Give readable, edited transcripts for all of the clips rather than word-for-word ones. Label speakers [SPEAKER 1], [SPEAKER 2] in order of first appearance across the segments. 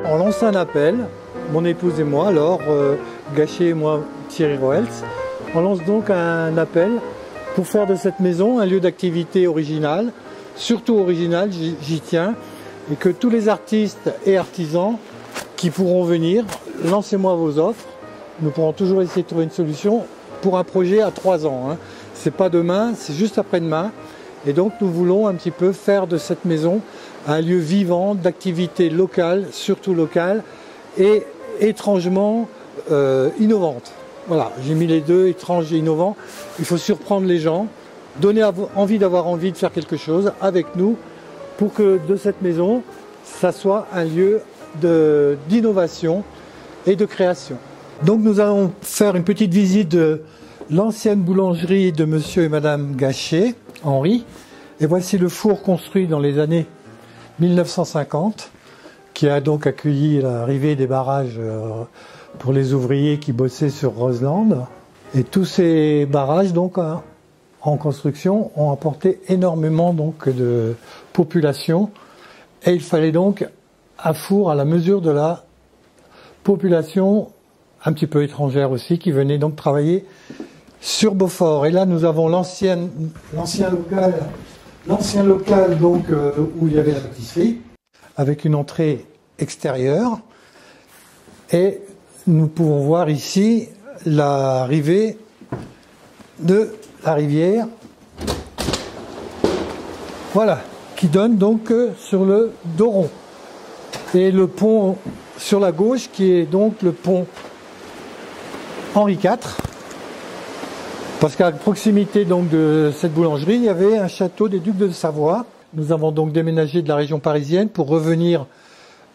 [SPEAKER 1] On lance un appel, mon épouse et moi, alors Gachet et moi, Thierry Roels. On lance donc un appel pour faire de cette maison un lieu d'activité original, surtout original, j'y tiens, et que tous les artistes et artisans qui pourront venir, lancez-moi vos offres. Nous pourrons toujours essayer de trouver une solution pour un projet à 3 ans. Hein. C'est pas demain, c'est juste après-demain. Et donc nous voulons un petit peu faire de cette maison un lieu vivant d'activité locale, surtout locale, et étrangement innovante. Voilà, j'ai mis les deux, étrange et innovant. Il faut surprendre les gens, donner envie d'avoir envie de faire quelque chose avec nous pour que de cette maison, ça soit un lieu d'innovation et de création. Donc nous allons faire une petite visite de l'ancienne boulangerie de monsieur et madame Gachet, Henri. Et voici le four construit dans les années 1950, qui a donc accueilli l'arrivée des barrages pour les ouvriers qui bossaient sur Roseland. Et tous ces barrages donc en construction ont apporté énormément donc de population. Et il fallait donc un four à la mesure de la population un petit peu étrangère aussi, qui venait donc travailler sur Beaufort. Et là, nous avons l'ancien local donc, où il y avait la pâtisserie, avec une entrée extérieure. Et nous pouvons voir ici l'arrivée de la rivière. Voilà, qui donne donc sur le Doron. Et le pont sur la gauche, qui est donc le pont Henri IV. Parce qu'à proximité donc de cette boulangerie, il y avait un château des Ducs de Savoie. Nous avons donc déménagé de la région parisienne pour revenir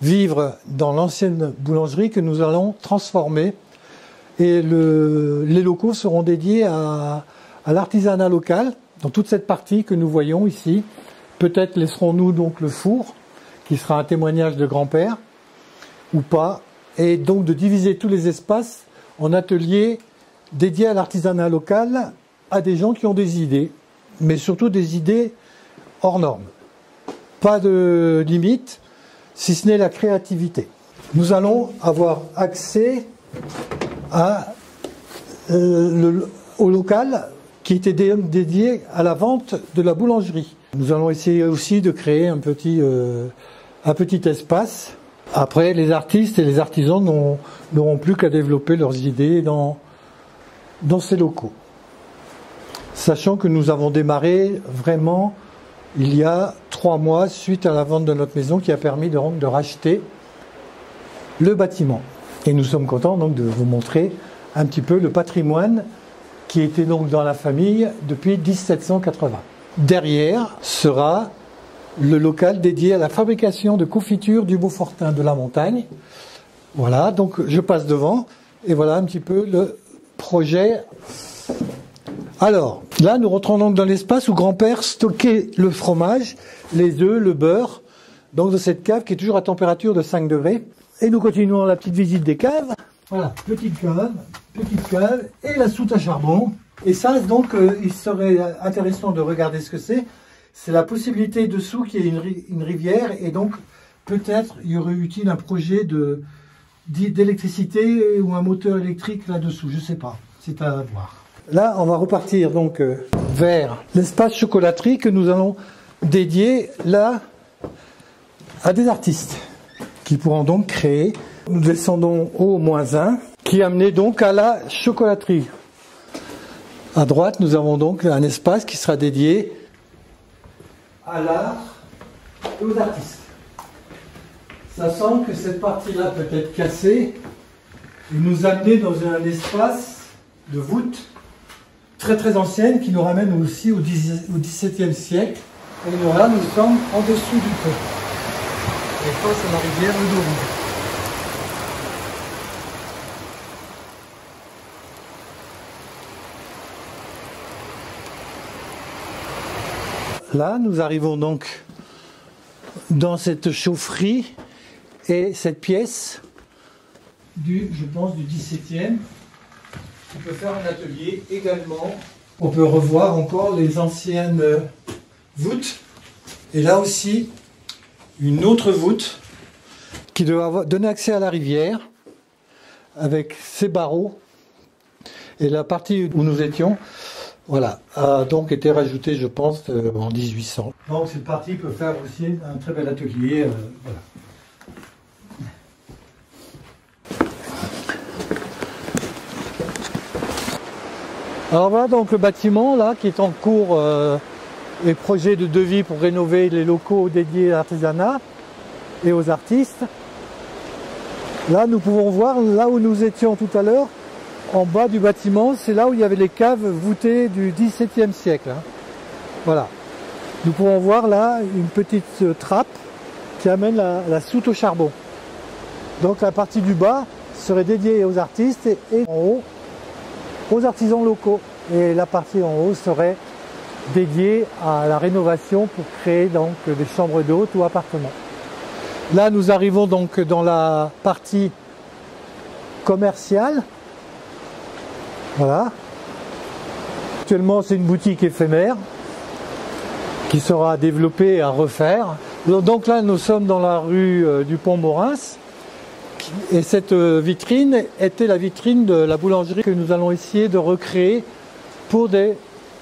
[SPEAKER 1] vivre dans l'ancienne boulangerie que nous allons transformer. Et les locaux seront dédiés à l'artisanat local, dans toute cette partie que nous voyons ici. Peut-être laisserons-nous donc le four, qui sera un témoignage de grand-père, ou pas, et donc de diviser tous les espaces en ateliers dédiés à l'artisanat local, à des gens qui ont des idées, mais surtout des idées hors normes. Pas de limite, si ce n'est la créativité. Nous allons avoir accès au local qui était dédié à la vente de la boulangerie. Nous allons essayer aussi de créer un petit espace. Après, les artistes et les artisans n'auront plus qu'à développer leurs idées dans ces locaux. Sachant que nous avons démarré vraiment il y a 3 mois suite à la vente de notre maison qui a permis de racheter le bâtiment. Et nous sommes contents donc de vous montrer un petit peu le patrimoine qui était donc dans la famille depuis 1780. Derrière sera le local dédié à la fabrication de confitures du Beaufortin de la Montagne. Voilà, donc je passe devant et voilà un petit peu le projet. Alors, là nous rentrons donc dans l'espace où grand-père stockait le fromage, les œufs, le beurre, donc de cette cave qui est toujours à température de 5 degrés. Et nous continuons la petite visite des caves. Voilà, petite cave et la soute à charbon. Et ça, donc, il serait intéressant de regarder ce que c'est. C'est la possibilité dessous qu'il y ait une rivière et donc peut-être il y aurait utile un projet d'électricité ou un moteur électrique là-dessous. Je ne sais pas, c'est à voir. Là, on va repartir donc vers l'espace chocolaterie que nous allons dédier là à des artistes qui pourront donc créer. Nous descendons au -1 qui amenait donc à la chocolaterie. À droite, nous avons donc un espace qui sera dédié à l'art et aux artistes. Sachant que cette partie-là peut être cassée et nous amener dans un espace de voûte très très ancienne qui nous ramène aussi au XVIIe siècle. Et là, nous sommes en dessous du pont. Et face à la rivière le Doron. Là, nous arrivons donc dans cette chaufferie et cette pièce je pense, du XVIIe. On peut faire un atelier également. On peut revoir encore les anciennes voûtes. Et là aussi, une autre voûte qui doit donner accès à la rivière avec ses barreaux. Et la partie où nous étions, voilà, a donc été rajoutée, je pense, en 1800. Donc cette partie peut faire aussi un très bel atelier. Voilà. Alors voilà donc le bâtiment là qui est en cours et projet de devis pour rénover les locaux dédiés à l'artisanat et aux artistes. Là nous pouvons voir, là où nous étions tout à l'heure, en bas du bâtiment, c'est là où il y avait les caves voûtées du XVIIe siècle. Hein. Voilà. Nous pouvons voir là une petite trappe qui amène la soute au charbon. Donc la partie du bas serait dédiée aux artistes et en haut aux artisans locaux. Et la partie en haut serait dédiée à la rénovation pour créer donc des chambres d'hôtes ou appartements. Là nous arrivons donc dans la partie commerciale. Voilà. Actuellement c'est une boutique éphémère qui sera développée et à refaire. Donc là nous sommes dans la rue du Pont-Morens. Et cette vitrine était la vitrine de la boulangerie que nous allons essayer de recréer pour des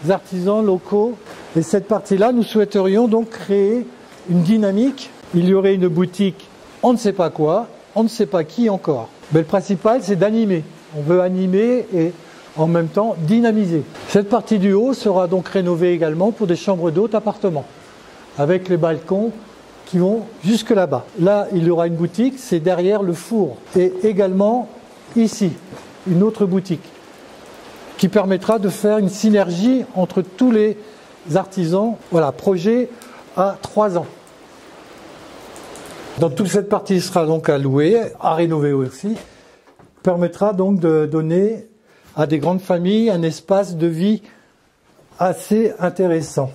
[SPEAKER 1] artisans locaux. Et cette partie-là, nous souhaiterions donc créer une dynamique. Il y aurait une boutique, on ne sait pas quoi, on ne sait pas qui encore. Mais le principal, c'est d'animer. On veut animer et en même temps dynamiser. Cette partie du haut sera donc rénovée également pour des chambres d'hôtes appartements, avec les balcons qui vont jusque là-bas. Là, il y aura une boutique, c'est derrière le four. Et également, ici, une autre boutique qui permettra de faire une synergie entre tous les artisans. Voilà, projet à 3 ans. Donc toute cette partie sera donc à louer, à rénover aussi, permettra donc de donner à des grandes familles un espace de vie assez intéressant.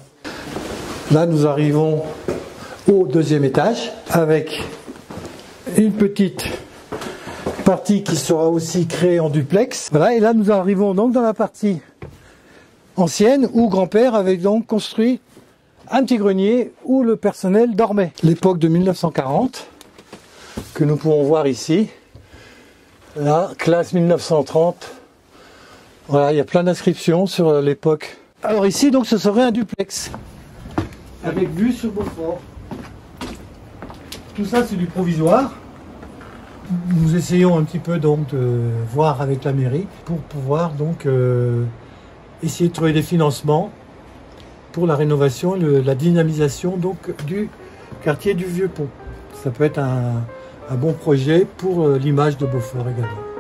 [SPEAKER 1] Là, nous arrivons au deuxième étage avec une petite partie qui sera aussi créée en duplex. Voilà, et là nous arrivons donc dans la partie ancienne où grand-père avait donc construit un petit grenier où le personnel dormait. L'époque de 1940 que nous pouvons voir ici. Là, classe 1930. Voilà, il y a plein d'inscriptions sur l'époque. Alors ici donc ce serait un duplex avec vue sur Beaufort. Tout ça c'est du provisoire. Nous essayons un petit peu donc de voir avec la mairie pour pouvoir donc essayer de trouver des financements pour la rénovation, la dynamisation donc du quartier du Vieux Pont. Ça peut être un bon projet pour l'image de Beaufort également.